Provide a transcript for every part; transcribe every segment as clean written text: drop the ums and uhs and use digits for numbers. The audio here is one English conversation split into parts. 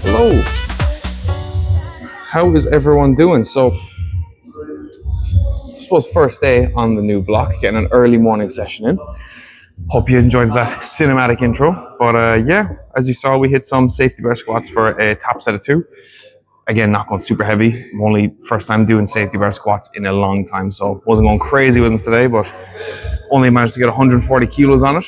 Hello. How is everyone doing? So, I suppose first day on the new block, getting an early morning session in. Hope you enjoyed that cinematic intro. But yeah, as you saw, we hit some safety bar squats for a top set of 2. Again, not going super heavy. I'm only first time doing safety bar squats in a long time, so wasn't going crazy with them today, but only managed to get 140 kilos on it.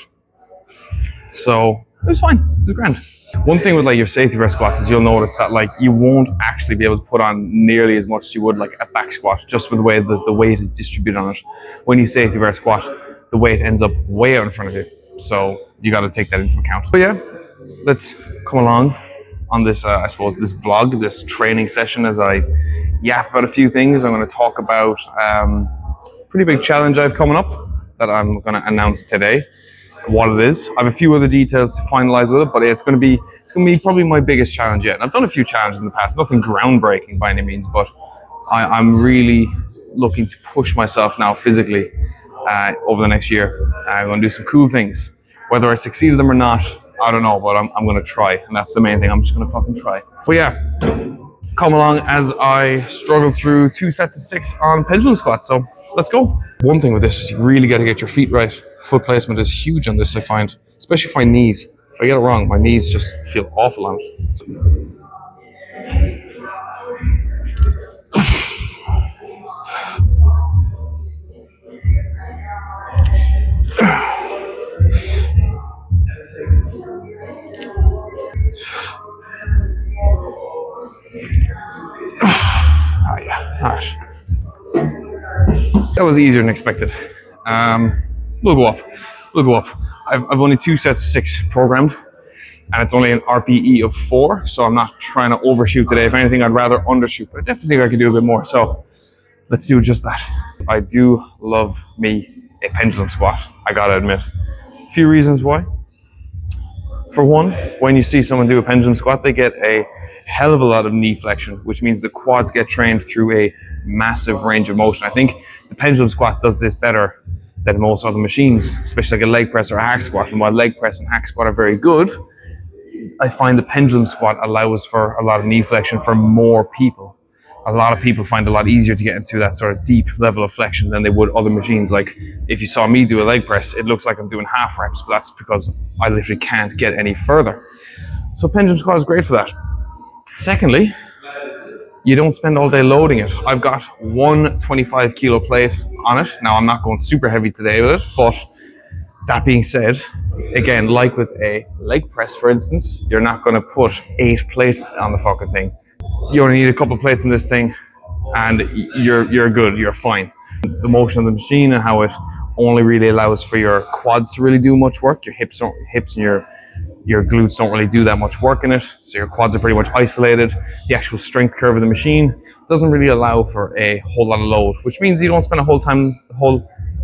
So it was fine. It was grand. One thing with like your safety bar squats is you'll notice that like you won't actually be able to put on nearly as much as you would like a back squat, just with the way that the weight is distributed on it. When you safety bar squat, the weight ends up way out in front of you. So you got to take that into account. But yeah, let's come along on this, I suppose, this vlog, this training session as I yap about a few things. I'm going to talk about a pretty big challenge I have coming up that I'm going to announce today. What it is. I have a few other details to finalize with it, but it's going to be probably my biggest challenge yet. And I've done a few challenges in the past, nothing groundbreaking by any means, but I'm really looking to push myself now physically over the next year. I'm going to do some cool things. Whether I succeed at them or not, I don't know, but I'm going to try, and that's the main thing. I'm just going to fucking try. But yeah, come along as I struggle through 2 sets of 6 on pendulum squats. So let's go. One thing with this is you really got to get your feet right. Foot placement is huge on this, I find, especially for my knees. If I get it wrong, my knees just feel awful on it. Yeah, all right. That was easier than expected. We'll go up. I've only 2 sets of 6 programmed, and it's only an RPE of 4, so I'm not trying to overshoot today. If anything, I'd rather undershoot, but I definitely think I could do a bit more. So let's do just that. I do love me a pendulum squat, I gotta admit. A few reasons why. For one, when you see someone do a pendulum squat, they get a hell of a lot of knee flexion, which means the quads get trained through a massive range of motion. I think the pendulum squat does this better than most other machines, especially like a leg press or a hack squat. And while leg press and hack squat are very good, I find the pendulum squat allows for a lot of knee flexion for more people. A lot of people find it a lot easier to get into that sort of deep level of flexion than they would other machines. Like if you saw me do a leg press, it looks like I'm doing half reps, but that's because I literally can't get any further. So pendulum squat is great for that. Secondly, you don't spend all day loading it. I've got one 25 kilo plate on it. Now I'm not going super heavy today with it, but that being said, again, like with a leg press, for instance, you're not going to put 8 plates on the fucking thing. You only need a couple of plates in this thing, and you're good. You're fine. The motion of the machine and how it only really allows for your quads to really do much work. Your hips and your glutes don't really do that much work in it, so your quads are pretty much isolated. The actual strength curve of the machine doesn't really allow for a whole lot of load, which means you don't spend a whole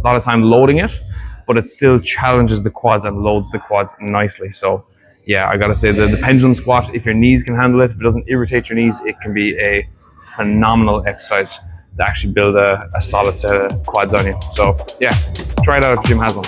lot of time loading it, but it still challenges the quads and loads the quads nicely. So yeah, I gotta say the pendulum squat, if your knees can handle it, if it doesn't irritate your knees, it can be a phenomenal exercise to actually build a solid set of quads on you. So yeah, try it out if Jim has one.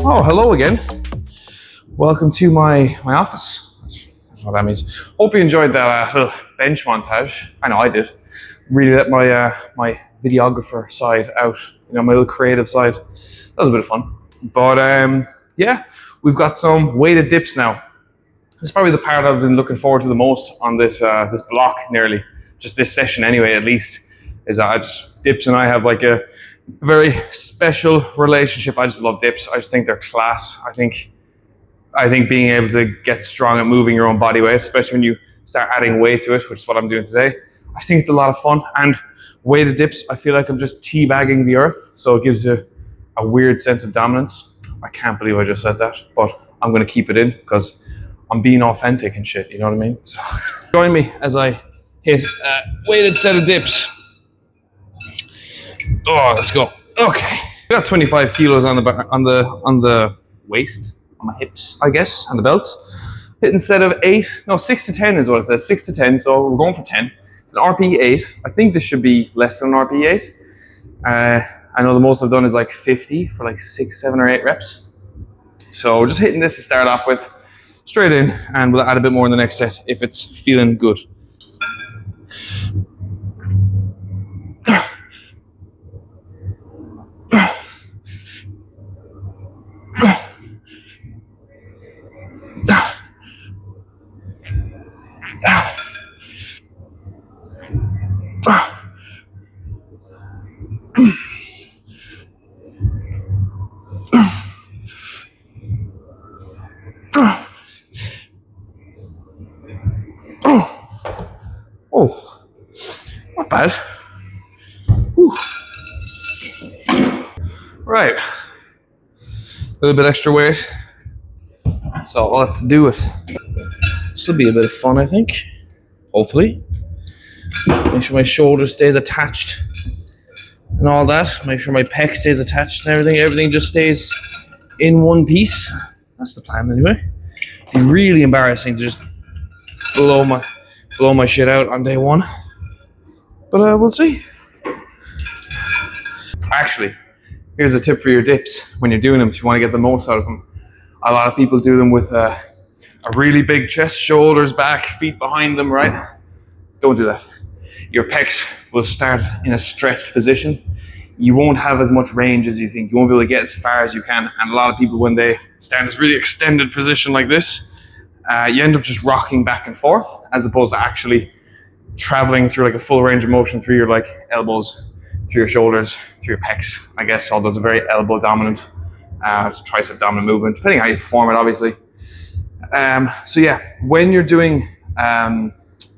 Oh, hello again. Welcome to my office. That's what that means. Hope you enjoyed that bench montage. I know I did. Really let my my videographer side out, my little creative side. That was a bit of fun. But yeah, we've got some weighted dips now. This is probably the part I've been looking forward to the most on this this block, nearly. Just this session anyway, at least, is I just, dips and I have like a very special relationship. I just love dips. I just think they're class. I think being able to get strong at moving your own body weight, especially when you start adding weight to it, which is what I'm doing today, I think it's a lot of fun. And weighted dips, I feel like I'm just teabagging the earth, so it gives you a weird sense of dominance. I can't believe I just said that, but I'm going to keep it in because I'm being authentic and shit, you know what I mean? So join me as I hit a weighted set of dips. Oh, let's go. Okay, got 25 kilos on the waist, on my hips, I guess, and the belt. Hit instead of 6 to 10 is what it says, 6 to 10. So we're going for 10. It's an RP 8. I think this should be less than an RP 8. I know the most I've done is like 50 for like 6, 7, or 8 reps. So just hitting this to start off with, straight in, and we'll add a bit more in the next set if it's feeling good. Oh, not bad. Whew. Right, a little bit extra weight, so let's do it. This will be a bit of fun, I think, hopefully. Make sure my shoulder stays attached and all that. Make sure my pec stays attached and everything just stays in one piece. That's the plan anyway. It'd be really embarrassing to just blow my shit out on day one, but we'll see. Actually, here's a tip for your dips when you're doing them if you want to get the most out of them. A lot of people do them with a really big chest, shoulders back, feet behind them, right? Don't do that. Your pecs will start in a stretched position. You won't have as much range as you think. You won't be able to get as far as you can. And a lot of people, when they stand in this really extended position like this, you end up just rocking back and forth as opposed to actually traveling through like a full range of motion through your like elbows, through your shoulders, through your pecs, I guess, although it's a very elbow dominant, tricep dominant movement, depending how you perform it, obviously. So yeah, when you're doing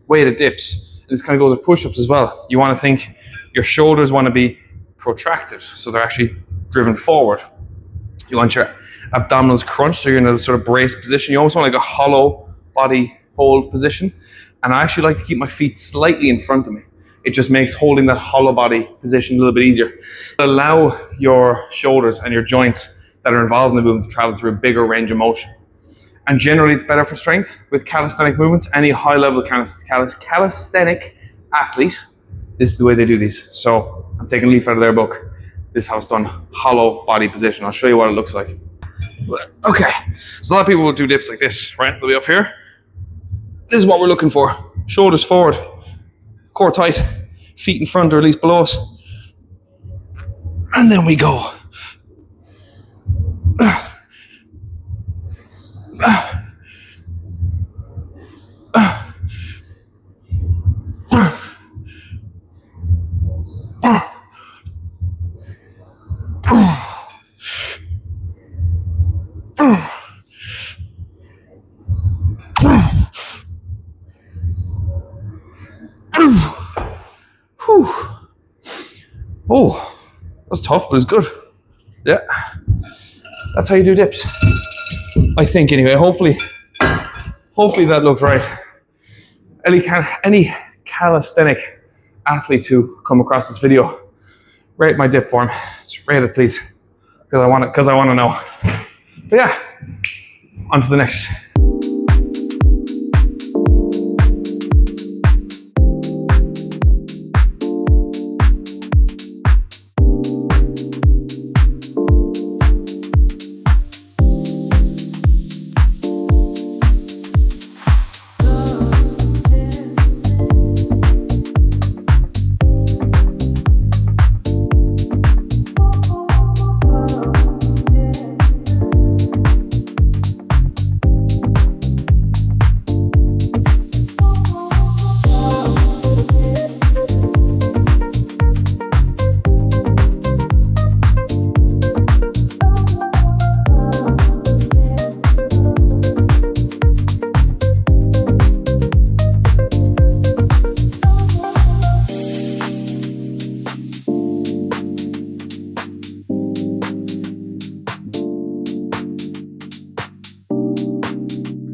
weighted dips, this kind of goes with push-ups as well. You want to think your shoulders want to be protracted, so they're actually driven forward. You want your abdominals crunched, so you're in a sort of braced position. You almost want like a hollow body hold position. And I actually like to keep my feet slightly in front of me. It just makes holding that hollow body position a little bit easier. Allow your shoulders and your joints that are involved in the movement to travel through a bigger range of motion. And generally it's better for strength with calisthenic movements. Any high level calisthenic athlete, this is the way they do these. So I'm taking a leaf out of their book. This is how it's done, hollow body position. I'll show you what it looks like. Okay, so a lot of people will do dips like this, right? They'll be up here. This is what we're looking for. Shoulders forward, core tight, feet in front or at least below us. And then we go. Oh, that's tough, but it's good. Yeah, that's how you do dips, I think. Anyway, hopefully that looks right. Any calisthenic athletes who come across this video, rate my dip form. Just rate it, please, because I want to know. But yeah, on to the next.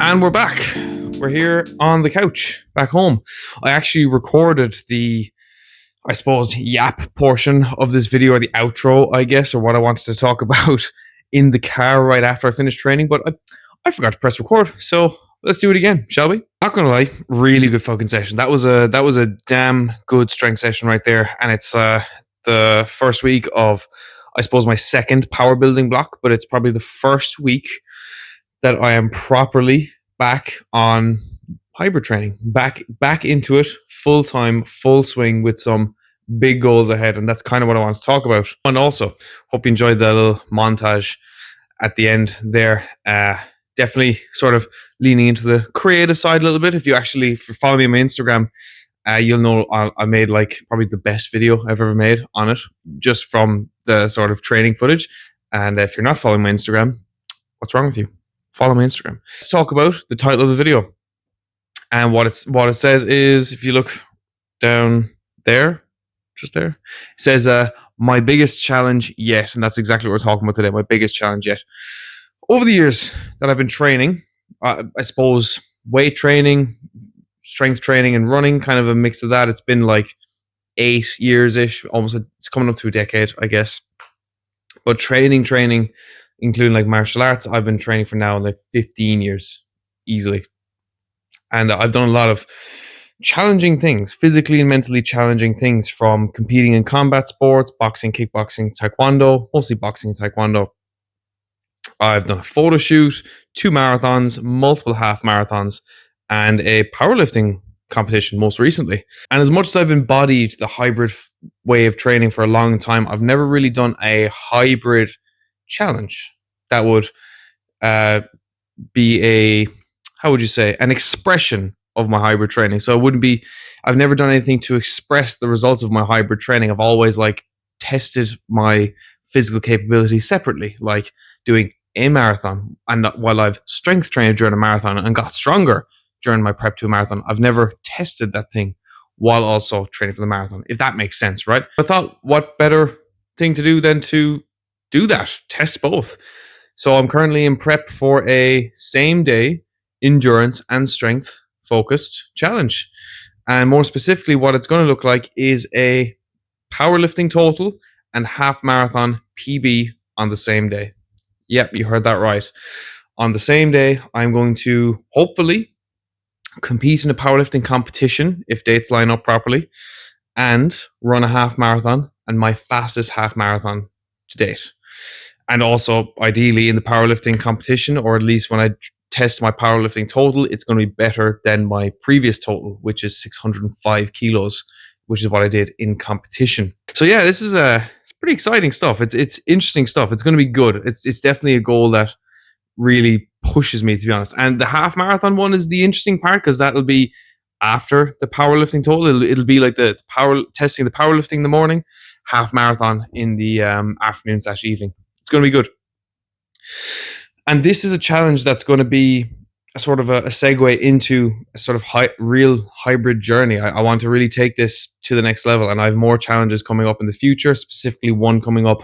And we're back. We're here on the couch back home. I actually recorded the, I suppose, yap portion of this video, or the outro, I guess, or what I wanted to talk about in the car right after I finished training, but I forgot to press record. So let's do it again, shall we? Not gonna lie, really good fucking session. That was a damn good strength session right there. And it's the first week of, I suppose, my second power building block, but it's probably the first week that I am properly back on hybrid training, back into it, full time, full swing, with some big goals ahead. And that's kind of what I want to talk about. And also, hope you enjoyed that little montage at the end there. Definitely sort of leaning into the creative side a little bit. If you follow me on my Instagram, you'll know I made like probably the best video I've ever made on it, just from the sort of training footage. And if you're not following my Instagram, what's wrong with you? Follow my Instagram. Let's talk about the title of the video. And what it says is, if you look down there, just there, it says, my biggest challenge yet. And that's exactly what we're talking about today. My biggest challenge yet. Over the years that I've been training, I suppose weight training, strength training, and running, kind of a mix of that. It's been like 8 years-ish, almost. It's coming up to a decade, I guess. But training, including like martial arts, I've been training for now like 15 years, easily. And I've done a lot of challenging things, physically and mentally challenging things, from competing in combat sports, boxing, kickboxing, taekwondo, mostly boxing and taekwondo. I've done a photo shoot, 2 marathons, multiple half marathons, and a powerlifting competition most recently. And as much as I've embodied the hybrid way of training for a long time, I've never really done a hybrid challenge that would be a, how would you say, an expression of my hybrid training. So I've never done anything to express the results of my hybrid training. I've always like tested my physical capability separately, like doing a marathon, and while I've strength trained during a marathon and got stronger during my prep to a marathon, I've never tested that thing while also training for the marathon, if that makes sense, right? I thought, what better thing to do than to do that, test both. So I'm currently in prep for a same day endurance and strength focused challenge. And more specifically, what it's going to look like is a powerlifting total and half marathon PB on the same day. Yep, you heard that right. On the same day, I'm going to hopefully compete in a powerlifting competition if dates line up properly, and run a half marathon, and my fastest half marathon to date. And also, ideally, in the powerlifting competition, or at least when I test my powerlifting total, it's going to be better than my previous total, which is 605 kilos, which is what I did in competition. So yeah, this is it's pretty exciting stuff. It's interesting stuff. It's going to be good. It's definitely a goal that really pushes me, to be honest. And the half marathon one is the interesting part, because that'll be after the powerlifting total. It'll be like the testing the powerlifting in the morning, half marathon in the afternoon/evening. It's going to be good. And this is a challenge that's going to be a sort of a segue into a sort of real hybrid journey. I want to really take this to the next level, and I have more challenges coming up in the future, specifically one coming up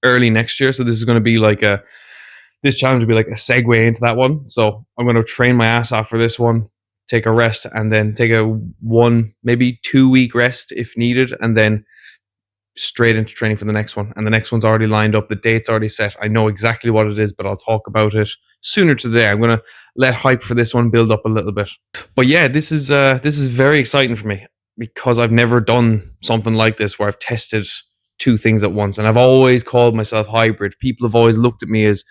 early next year. So this is going to be like this challenge will be like a segue into that one. So I'm going to train my ass off for this one, take a rest, and then take a 1, maybe 2 week rest if needed, and then straight into training for the next one. And the next one's already lined up. The date's already set. I know exactly what it is, but I'll talk about it sooner today. I'm going to let hype for this one build up a little bit. But yeah, this is very exciting for me, because I've never done something like this where I've tested 2 things at once. And I've always called myself hybrid. People have always looked at me as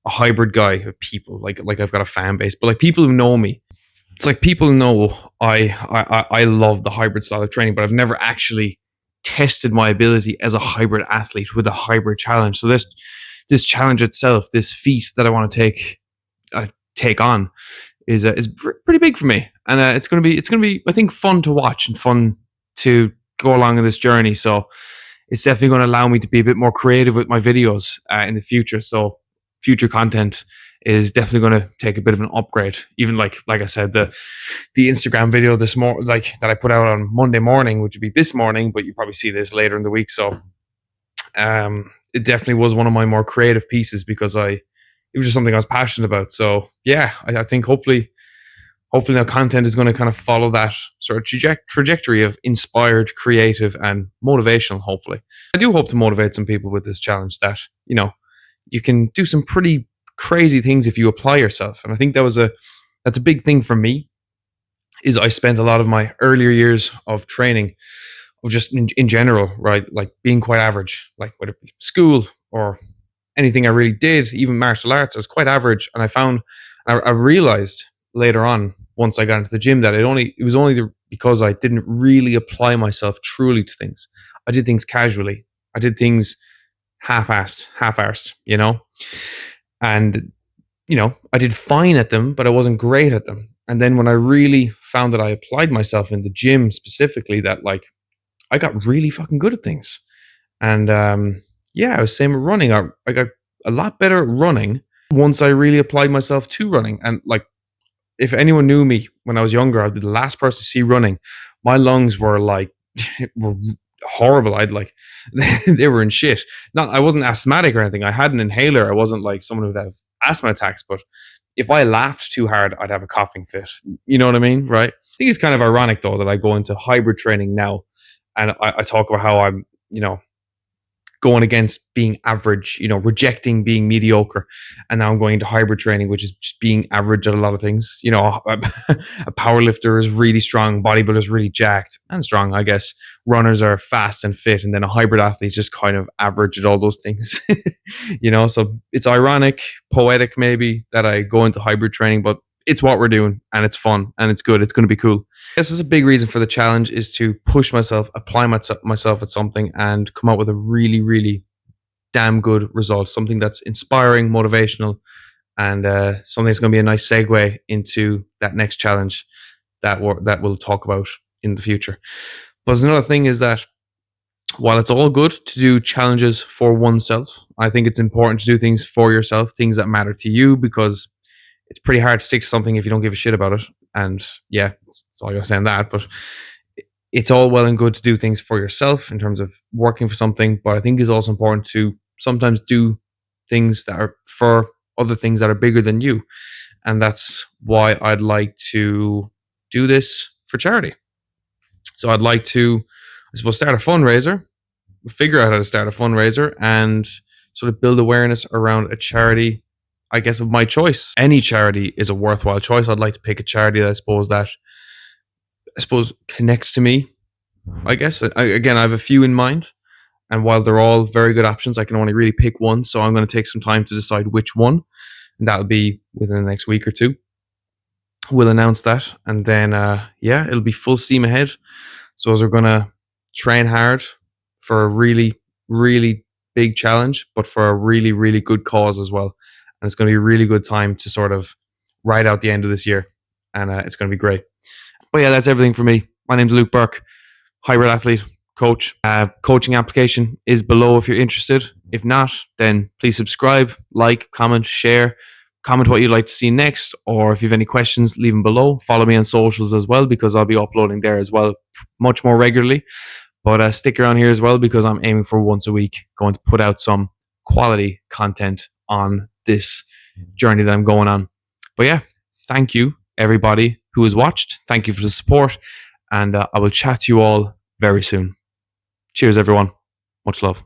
a hybrid guy. People like I've got a fan base, but like people who know me, it's like people know I love the hybrid style of training, but I've never actually tested my ability as a hybrid athlete with a hybrid challenge. So this challenge itself, this feat that I want to take on, is pretty big for me, and it's gonna be I think fun to watch and fun to go along in this journey. So it's definitely going to allow me to be a bit more creative with my videos in the future. So future content is definitely going to take a bit of an upgrade. Even like I said, the Instagram video this morning, like that I put out on Monday morning, which would be this morning, but you probably see this later in the week. So it definitely was one of my more creative pieces, because I it was just something I was passionate about. So yeah, I think hopefully now content is going to kind of follow that sort of trajectory of inspired, creative, and motivational. Hopefully, I do hope to motivate some people with this challenge that you can do some pretty crazy things if you apply yourself. And I think that's a big thing for me. Is I spent a lot of my earlier years of training, of just in general, right, like being quite average, like whether it be school or anything I really did, even martial arts, I was quite average. And I realized later on, once I got into the gym, that it was only because I didn't really apply myself truly to things. I did things casually. I did things half-assed, and I did fine at them, but I wasn't great at them. And then when I really found that I applied myself in the gym specifically, that like I got really fucking good at things. And yeah, I was same with running. I got a lot better at running once I really applied myself to running. And like, if anyone knew me when I was younger, I'd be the last person to see running. My lungs were like were horrible. I'd like they were in shit. Not I wasn't asthmatic or anything. I had an inhaler. I wasn't like someone who'd have asthma attacks, but if I laughed too hard, I'd have a coughing fit. You know what I mean? Right? I think it's kind of ironic though that I go into hybrid training now and I talk about how I'm, going against being average, rejecting being mediocre. And now I'm going into hybrid training, which is just being average at a lot of things. A power lifter is really strong, bodybuilder is really jacked and strong, I guess. Runners are fast and fit. And then a hybrid athlete is just kind of average at all those things. So it's ironic, poetic maybe, that I go into hybrid training, but it's what we're doing and it's fun and it's good. It's going to be cool. This is a big reason for the challenge, is to push myself, apply myself at something and come out with a really, really damn good result. Something that's inspiring, motivational, and something that's going to be a nice segue into that next challenge that we'll talk about in the future. But there's another thing, is that while it's all good to do challenges for oneself, I think it's important to do things for yourself, things that matter to you, because it's pretty hard to stick to something if you don't give a shit about it. And yeah, that's all I was saying that. But it's all well and good to do things for yourself in terms of working for something. But I think it's also important to sometimes do things that are for other things that are bigger than you. And that's why I'd like to do this for charity. So I'd like to, I suppose, start a fundraiser, figure out how to start a fundraiser, and sort of build awareness around a charity, I guess, of my choice. Any charity is a worthwhile choice. I'd like to pick a charity that I suppose connects to me. I guess I have a few in mind, and while they're all very good options, I can only really pick one. So I'm going to take some time to decide which one, and that'll be within the next week or two. We'll announce that, and then it'll be full steam ahead. So as we're going to train hard for a really, really big challenge, but for a really, really good cause as well. And it's going to be a really good time to sort of ride out the end of this year. And it's going to be great. But yeah, that's everything for me. My name's Luke Burke, hybrid athlete, coach. Coaching application is below if you're interested. If not, then please subscribe, like, comment, share. Comment what you'd like to see next. Or if you have any questions, leave them below. Follow me on socials as well, because I'll be uploading there as well much more regularly. But stick around here as well, because I'm aiming for once a week, going to put out some quality content on this journey that I'm going on. But yeah, thank you everybody who has watched. Thank you for the support, and I will chat to you all very soon. Cheers everyone. Much love.